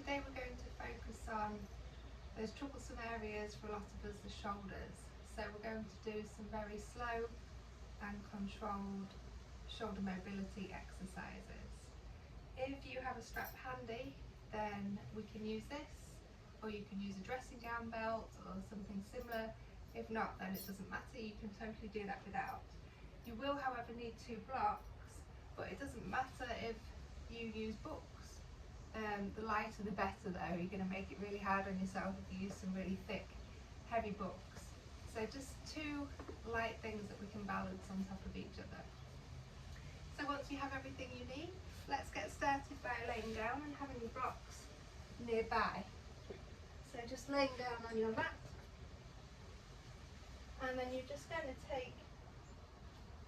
today we're going to focus on those troublesome areas for a lot of us, the shoulders. So we're going to do some very slow and controlled shoulder mobility exercises. If you have a strap handy, then we can use this, or you can use a dressing gown belt or something similar. If not, then it doesn't matter, you can totally do that without. You will, however, need 2 blocks, but it doesn't matter if you use books. The lighter the better though. You're going to make it really hard on yourself if you use some really thick, heavy books. So just 2 light things that we can balance on top of each other. So once you have everything you need, let's get started by laying down and having your blocks nearby. So just laying down on your mat, and then you're just going to take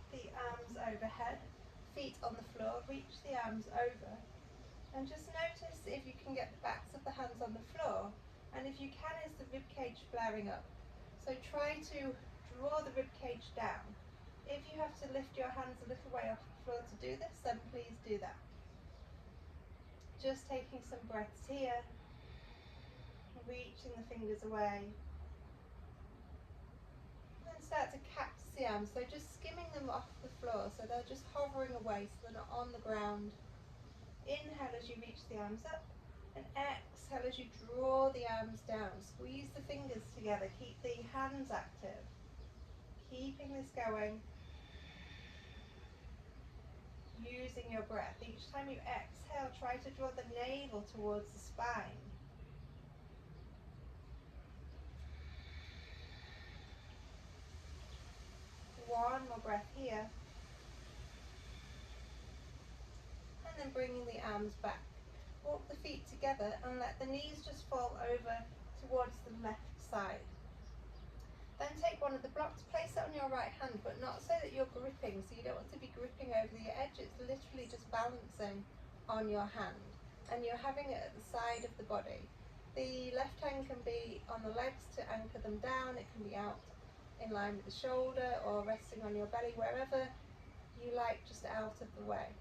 the arms overhead, feet on the floor, reach the arms over, and just notice if you can get the backs of the hands on the floor, and if you can, is the rib cage flaring up. So try to draw the rib cage down. If you have to lift your hands a little way off the floor to do this, then please do that. Just taking some breaths here, reaching the fingers away. Then start to catch the arms, so just skimming them off the floor, so they're just hovering away, so they're not on the ground. Inhale as you reach the arms up, and exhale as you draw the arms down. Squeeze the fingers together, keep the hands active. Keeping this going, using your breath. Each time you exhale, try to draw the navel towards the spine. One more breath here. And then bringing the arms back. Walk the feet together and let the knees just fall over towards the left side. Then take one of the blocks, place it on your right hand, but not so that you're gripping, so you don't want to be gripping over the edge. It's literally just balancing on your hand, and you're having it at the side of the body. The left hand can be on the legs to anchor them down, it can be out in line with the shoulder or resting on your belly, wherever you like, just out of the way.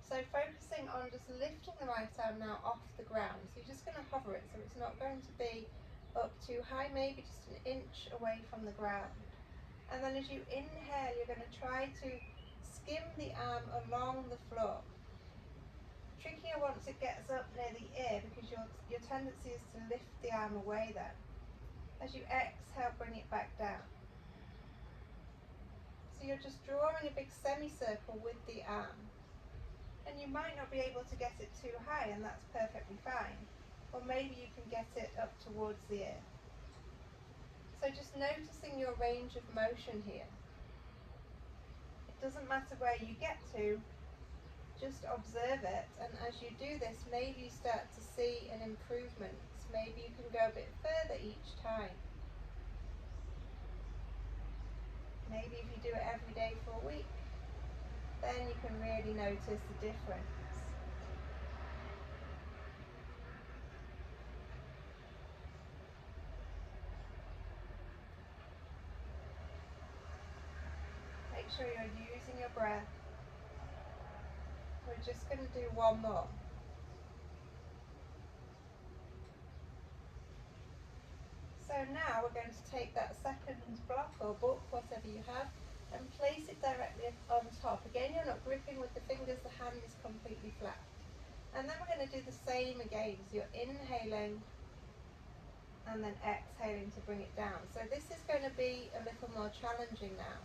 So focusing on just lifting the right arm now off the ground. So you're just going to hover it, so it's not going to be up too high, maybe just an inch away from the ground. And then as you inhale, you're going to try to skim the arm along the floor. Trickier once it gets up near the ear, because your tendency is to lift the arm away then. As you exhale, bring it back down. So you're just drawing a big semicircle with the arm. And you might not be able to get it too high, and that's perfectly fine. Or maybe you can get it up towards the ear. So just noticing your range of motion here. It doesn't matter where you get to, just observe it, and as you do this, maybe you start to see an improvement. Maybe you can go a bit further each time. Maybe if you do it every day for a week, then you can really notice the difference. Make sure you're using your breath. We're just going to do one more. So now we're going to take that second block or book, whatever you have, and place it directly on top. Again, you're not gripping with the fingers, the hand is completely flat. And then we're going to do the same again. So you're inhaling and then exhaling to bring it down. So this is going to be a little more challenging now,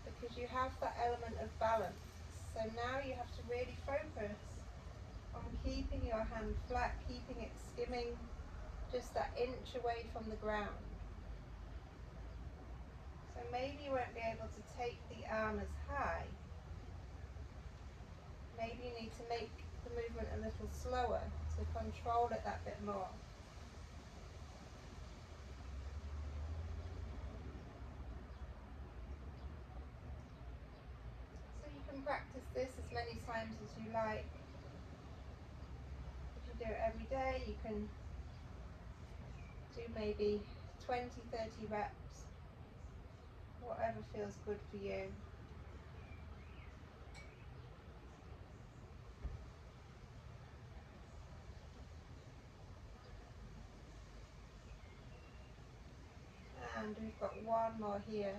because you have that element of balance. So now you have to really focus on keeping your hand flat, keeping it skimming just that inch away from the ground. So maybe you won't be able to take the arm as high. Maybe you need to make the movement a little slower to control it that bit more. So you can practice this as many times as you like. If you do it every day, you can do maybe 20, 30 reps, whatever feels good for you. got one more here.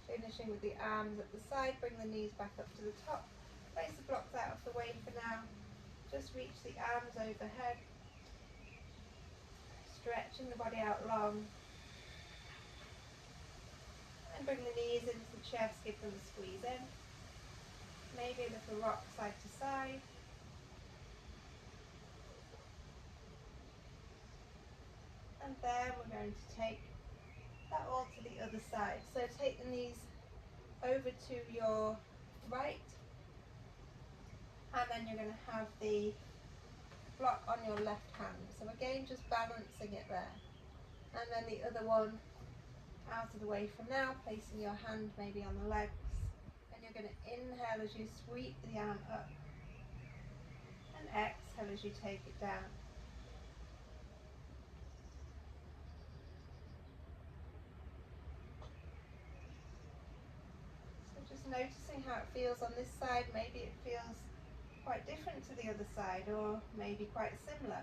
Finishing with the arms at the side, bring the knees back up to the top. Place the blocks out of the way for now. Just reach the arms overhead. Stretching the body out long. And bring the knees into the chest, give them a squeeze in. Maybe a little rock side to side. And then we're going to take that all to the other side. So take the knees over to your right, and then you're going to have the block on your left hand. So again, just balancing it there. And then the other one out of the way for now, placing your hand maybe on the legs. And you're going to inhale as you sweep the arm up, and exhale as you take it down. Just noticing how it feels on this side. Maybe it feels quite different to the other side, or maybe quite similar.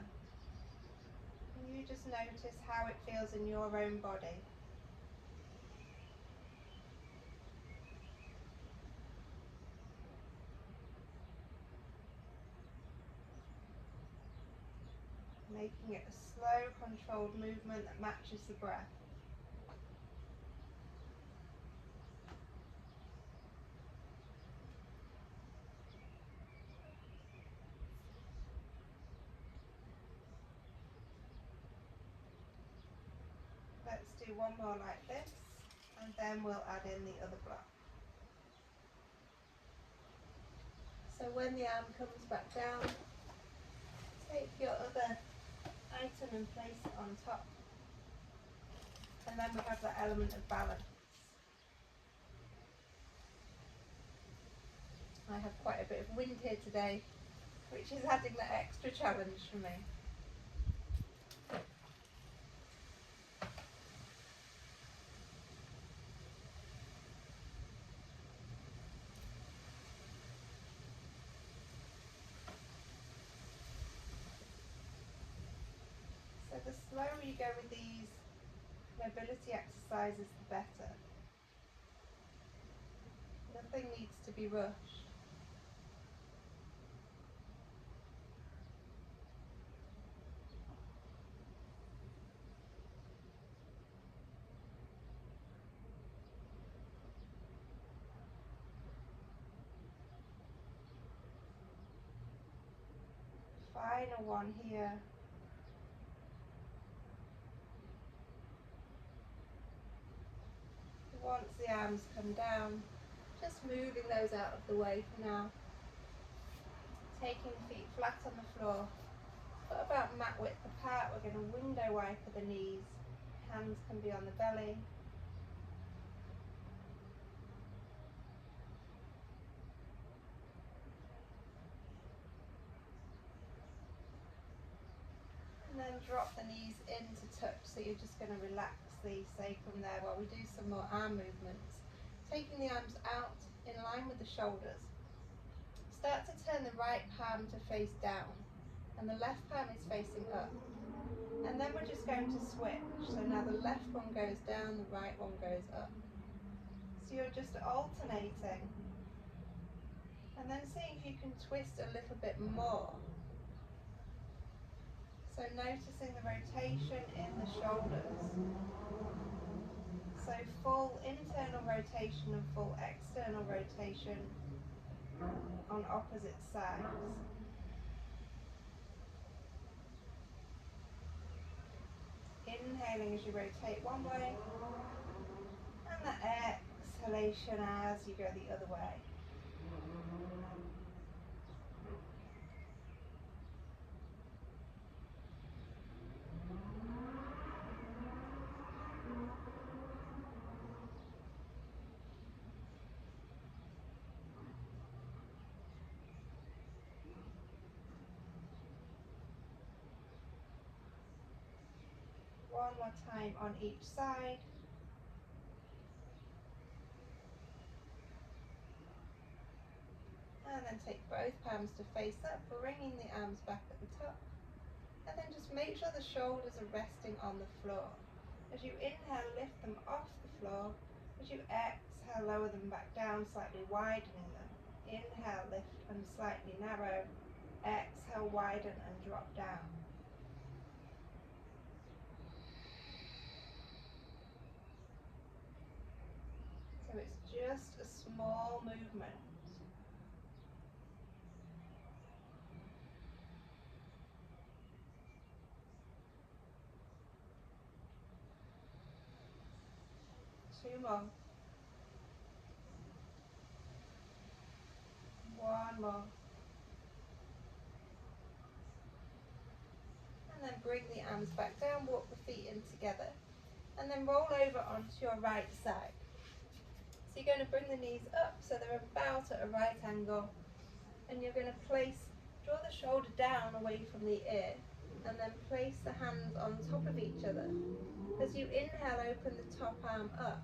And you just notice how it feels in your own body. Making it a slow, controlled movement that matches the breath. Let's do one more like this, and then we'll add in the other block. So when the arm comes back down, take your other item and place it on top. And then we have that element of balance. I have quite a bit of wind here today, which is adding that extra challenge for me. So the slower you go with these mobility exercises, the better. Nothing needs to be rushed. Final one here. Once the arms come down, just moving those out of the way for now. Taking the feet flat on the floor, but about mat width apart. We're going to window wiper the knees. Hands can be on the belly. And then drop the knees in to touch, so you're just going to relax the sacrum there while we do some more arm movements. Taking the arms out in line with the shoulders. Start to turn the right palm to face down, and the left palm is facing up. And then we're just going to switch. So now the left one goes down, the right one goes up. So you're just alternating. And then seeing if you can twist a little bit more. So noticing the rotation in the shoulders. So full internal rotation and full external rotation on opposite sides. Inhaling as you rotate one way, and the exhalation as you go the other way. One more time on each side. And and then take both palms to face up, bringing the arms back at the top. And then just make sure the shoulders are resting on the floor. As you inhale, lift them off the floor. As you exhale, lower them back down, slightly widening them. Inhale, lift and slightly narrow. Exhale, widen and drop down. So it's just a small movement. Two more. One more. And then bring the arms back down, walk the feet in together. And then roll over onto your right side. So you're going to bring the knees up so they're about at a right angle. And you're going to draw the shoulder down away from the ear. And then place the hands on top of each other. As you inhale, open the top arm up.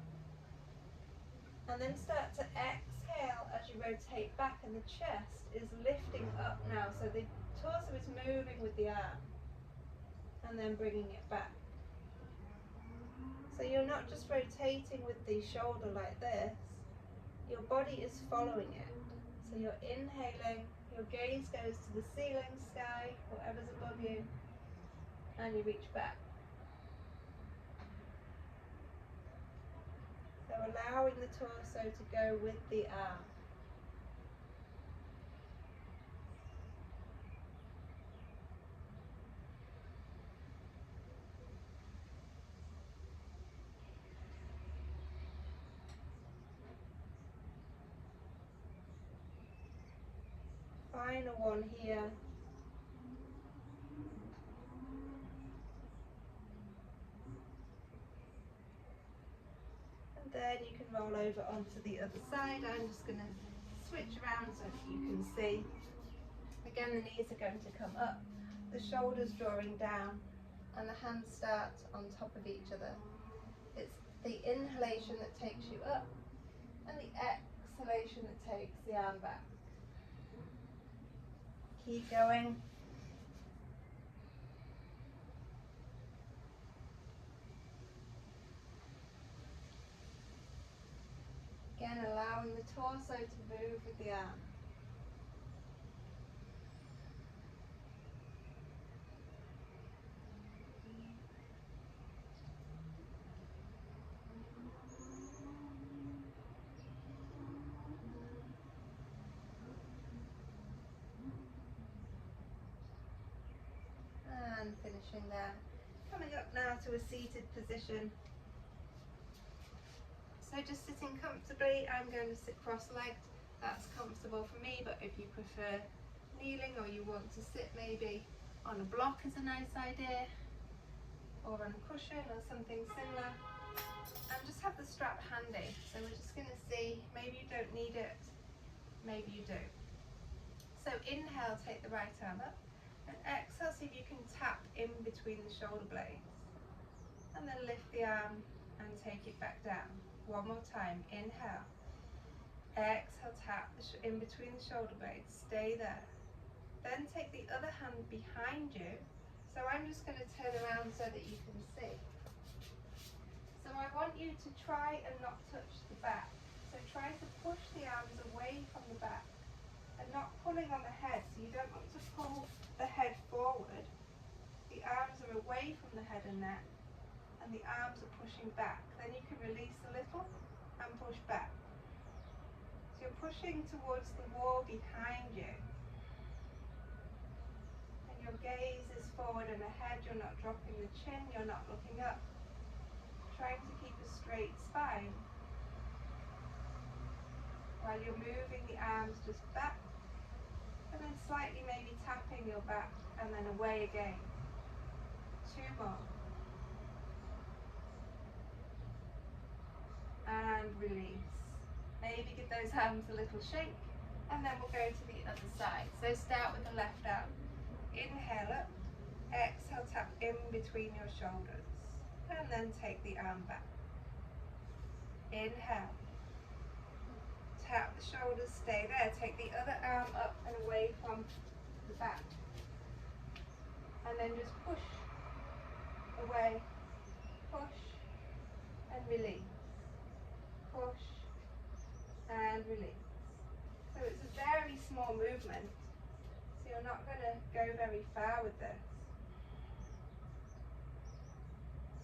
And then start to exhale as you rotate back, and the chest is lifting up now. So the torso is moving with the arm. And then bringing it back. So you're not just rotating with the shoulder like this, your body is following it. So you're inhaling, your gaze goes to the ceiling, sky, whatever's above you, and you reach back. So allowing the torso to go with the arm. Final one here. And then you can roll over onto the other side. I'm just going to switch around so that you can see. Again, the knees are going to come up, the shoulders drawing down, and the hands start on top of each other. It's the inhalation that takes you up, and the exhalation that takes the arm back. Keep going. Again, allowing the torso to move with the arm. And finishing there. Coming up now to a seated position. So just sitting comfortably, I'm going to sit cross-legged. That's comfortable for me, but if you prefer kneeling or you want to sit maybe on a block is a nice idea, or on a cushion or something similar. And just have the strap handy. So we're just going to see, maybe you don't need it, maybe you do. So inhale, take the right arm up, and exhale, see if you can tap in between the shoulder blades. And then lift the arm and take it back down. One more time, inhale. Exhale, tap in between the shoulder blades, stay there. Then take the other hand behind you. So I'm just going to turn around so that you can see. So I want you to try and not touch the back. So try to push the arms away from the back and not pulling on the head. So you don't want to pull the head forward. The arms are away from the head and neck, and the arms are pushing back. Then you can release a little and push back. So you're pushing towards the wall behind you. And your gaze is forward and ahead. You're not dropping the chin, you're not looking up. Trying to keep a straight spine while you're moving the arms just back, and then slightly maybe tapping your back and then away again. Two more. And release. Maybe give those arms a little shake, and then we'll go to the other side. So start with the left arm. Inhale up, exhale, tap in between your shoulders, and then take the arm back. Inhale, out, the shoulders stay there. Take the other arm up and away from the back. And then just push away, push and release, push and release. So it's a very small movement, so you're not going to go very far with this.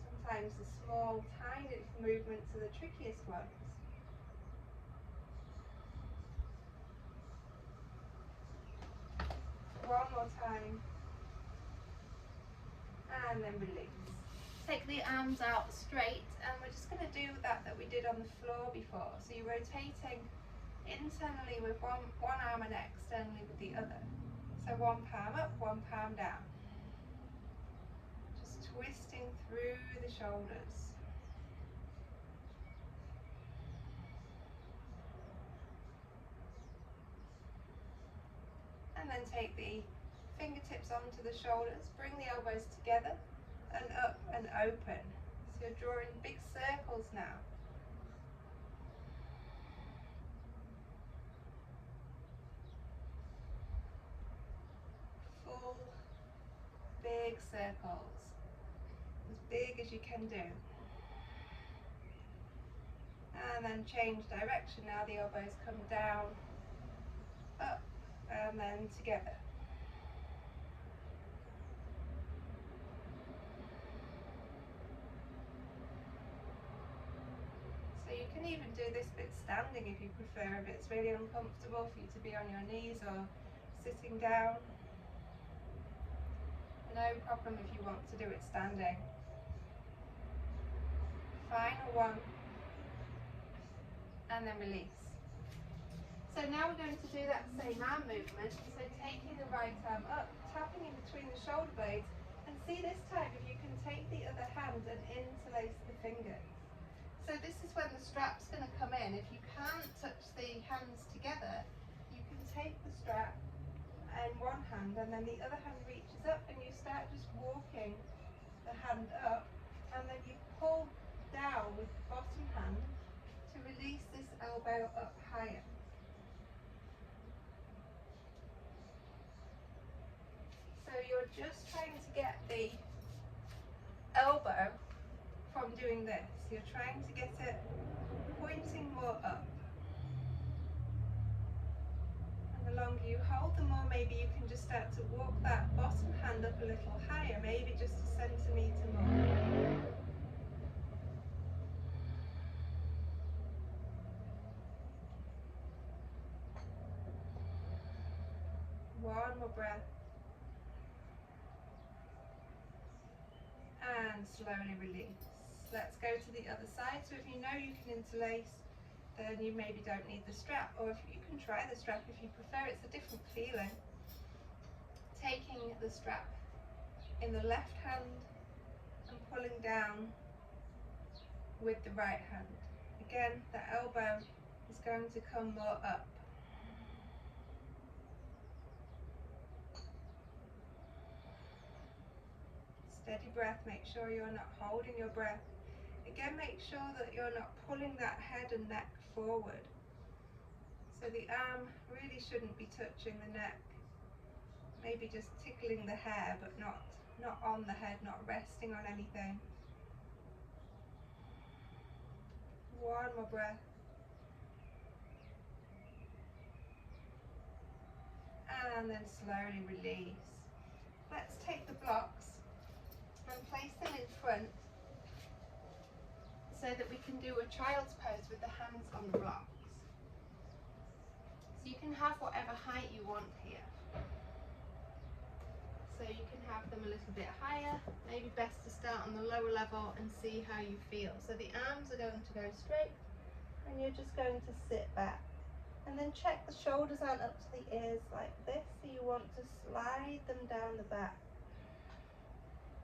Sometimes the small, tiny movements are the trickiest ones. One more time, and then release. Take the arms out straight, and we're just going to do that we did on the floor before. So you're rotating internally with one arm and externally with the other. So one palm up, one palm down. Just twisting through the shoulders. And then take the fingertips onto the shoulders, bring the elbows together and up and open. So you're drawing big circles now. Full, big circles. As big as you can do. And then change direction. Now the elbows come down, up, and then together. So you can even do this bit standing if you prefer, if it's really uncomfortable for you to be on your knees or sitting down. No problem if you want to do it standing. Final one, and then release. So now we're going to do that same arm movement. So taking the right arm up, tapping in between the shoulder blades, and see this time if you can take the other hand and interlace the fingers. So this is when the strap's going to come in. If you can't touch the hands together, you can take the strap in one hand and then the other hand reaches up and you start just walking the hand up, and then you pull down with the bottom hand to release this elbow up higher. So you're just trying to get the elbow from doing this. You're trying to get it pointing more up. And the longer you hold, the more maybe you can just start to walk that bottom hand up a little higher, maybe just a centimetre more. One more breath. And slowly release. Let's go to the other side. So if you know you can interlace, then you maybe don't need the strap, or if you can try the strap if you prefer. It's a different feeling. Taking the strap in the left hand and pulling down with the right hand. Again, the elbow is going to come more up. Steady breath, make sure you're not holding your breath. Again, make sure that you're not pulling that head and neck forward. So the arm really shouldn't be touching the neck. Maybe just tickling the hair, but not on the head, not resting on anything. One more breath. And then slowly release. Let's take the blocks and place them in front so that we can do a child's pose with the hands on the blocks. So you can have whatever height you want here. So you can have them a little bit higher, maybe best to start on the lower level and see how you feel. So the arms are going to go straight and you're just going to sit back. And then check the shoulders aren't up to the ears like this, so you want to slide them down the back.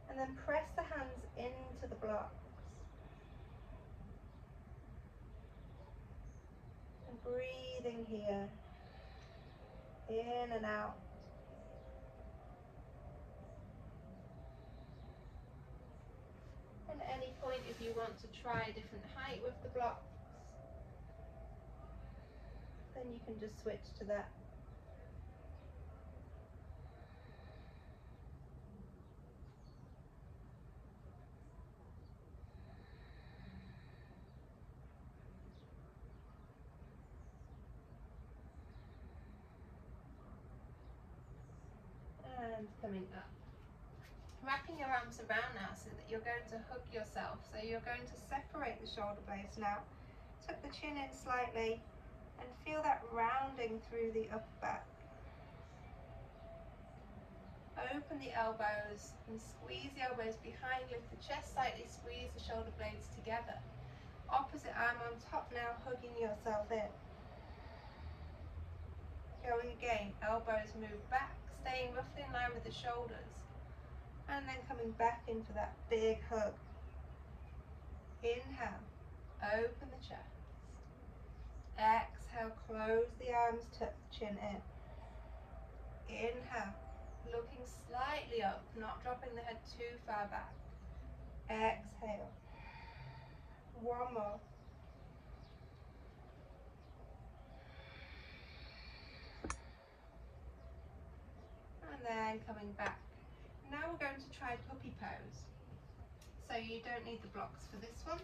And then press the hands into the blocks. And breathing here, in and out. And at any point, if you want to try a different height with the blocks, then you can just switch to that. And coming up. Wrapping your arms around now so that you're going to hug yourself. So you're going to separate the shoulder blades now. Tuck the chin in slightly and feel that rounding through the upper back. Open the elbows and squeeze the elbows behind, lift the chest slightly, squeeze the shoulder blades together. Opposite arm on top now, hugging yourself in. Going again, elbows move back, staying roughly in line with the shoulders. And then coming back into that big hug. Inhale, open the chest. Exhale, close the arms, tuck the chin in. Inhale, looking slightly up, not dropping the head too far back. Exhale. One more. And then coming back. Now we're going to try puppy pose. So you don't need the blocks for this one.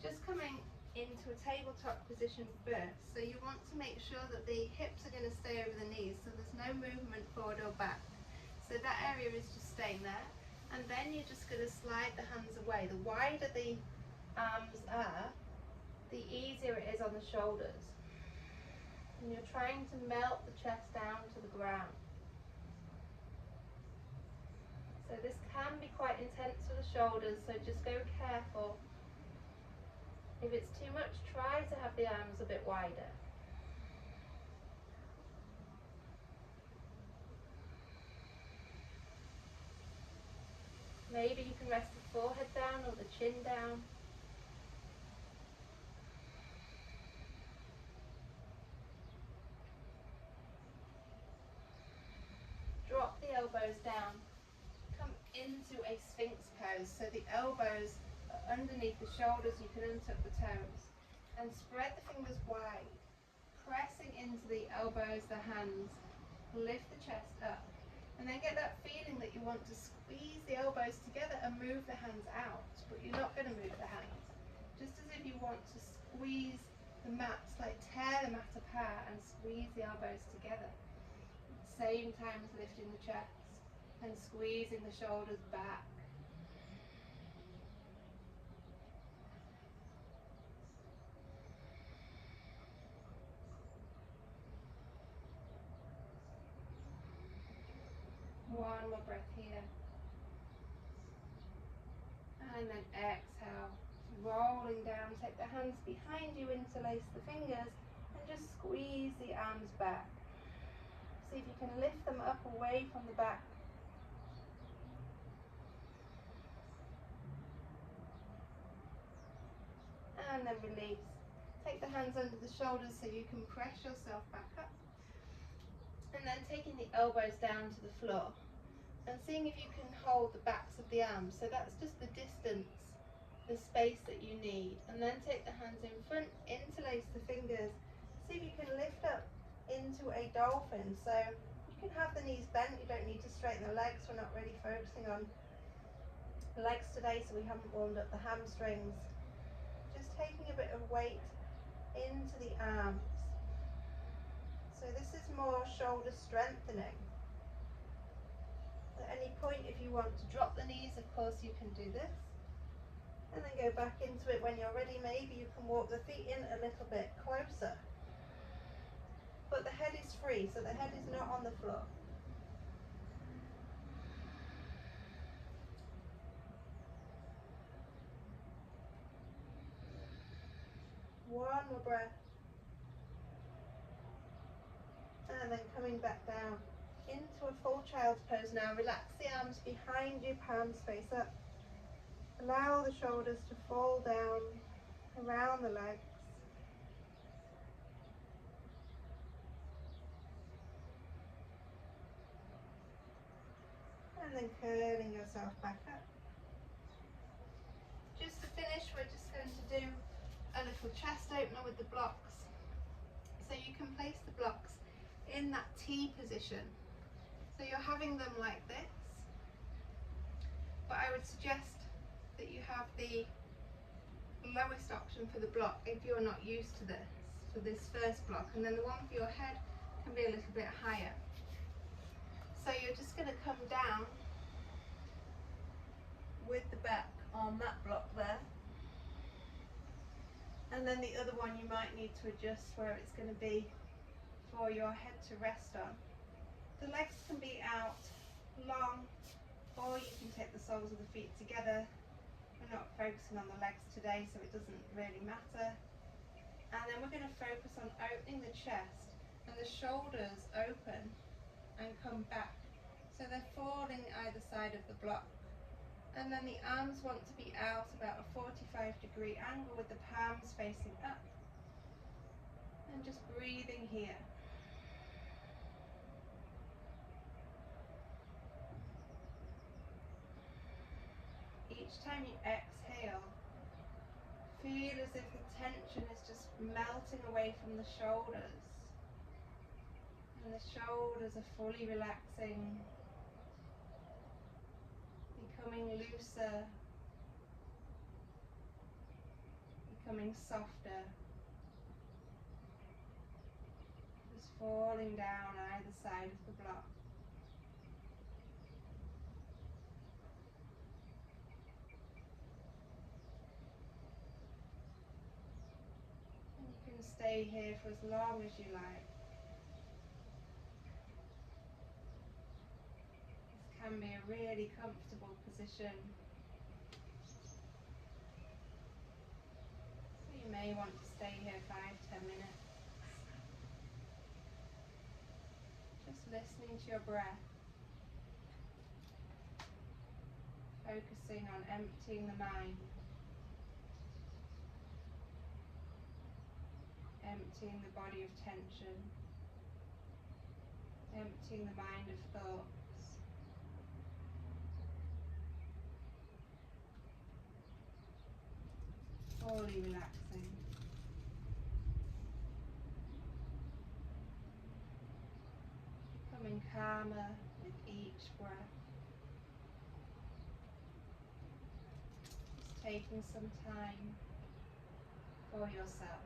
Just coming into a tabletop position first. So you want to make sure that the hips are going to stay over the knees, so there's no movement forward or back. So that area is just staying there. And then you're just going to slide the hands away. The wider the arms are, the easier it is on the shoulders. And you're trying to melt the chest down to the ground. So this can be quite intense for the shoulders, so just go careful. If it's too much, try to have the arms a bit wider. Maybe you can rest the forehead down or the chin down. Drop the elbows down. Come into a Sphinx pose. So the elbows are underneath the shoulders, you can untuck the toes. And spread the fingers wide. Pressing into the elbows, the hands. Lift the chest up. And then get that feeling that you want to squeeze the elbows together and move the hands out. But you're not going to move the hands. Just as if you want to squeeze the mats, like tear the mat apart and squeeze the elbows together. At the same time as lifting the chest and squeezing the shoulders back. One more breath here. And then exhale. Rolling down, take the hands behind you, interlace the fingers, and just squeeze the arms back. See if you can lift them up away from the back. And then release. Take the hands under the shoulders so you can press yourself back up. And then taking the elbows down to the floor. And seeing if you can hold the backs of the arms. So that's just the distance, the space that you need. And then take the hands in front, interlace the fingers. See if you can lift up into a dolphin. So you can have the knees bent, you don't need to straighten the legs. We're not really focusing on the legs today, so we haven't warmed up the hamstrings. Just taking a bit of weight into the arms. So this is more shoulder strengthening. At any point, if you want to drop the knees, of course you can do this. And then go back into it when you're ready. Maybe you can walk the feet in a little bit closer. But the head is free, so the head is not on the floor. One more breath. And then coming back down into a full child's pose now. Relax the arms behind you, palms face up. Allow the shoulders to fall down around the legs. And then curling yourself back up. Just to finish, we're just going to do a little chest opener with the blocks. T position. So you're having them like this, but I would suggest that you have the lowest option for the block if you're not used to this, for this first block, and then the one for your head can be a little bit higher. So you're just going to come down with the back on that block there, and then the other one you might need to adjust where it's going to be for your head to rest on. The legs can be out long, or you can take the soles of the feet together. We're not focusing on the legs today, so it doesn't really matter. And then we're going to focus on opening the chest and the shoulders open and come back, so they're falling either side of the block. And then the arms want to be out about a 45-degree angle with the palms facing up, and just breathing here. Each time you exhale, feel as if the tension is just melting away from the shoulders, and the shoulders are fully relaxing, becoming looser, becoming softer, just falling down either side of the block. And you can stay here for as long as you like. This can be a really comfortable position. You may want to stay here 5-10 minutes, just listening to your breath, focusing on emptying the mind, emptying the body of tension, emptying the mind of thoughts. Fully relaxing. Becoming calmer with each breath. Just taking some time for yourself.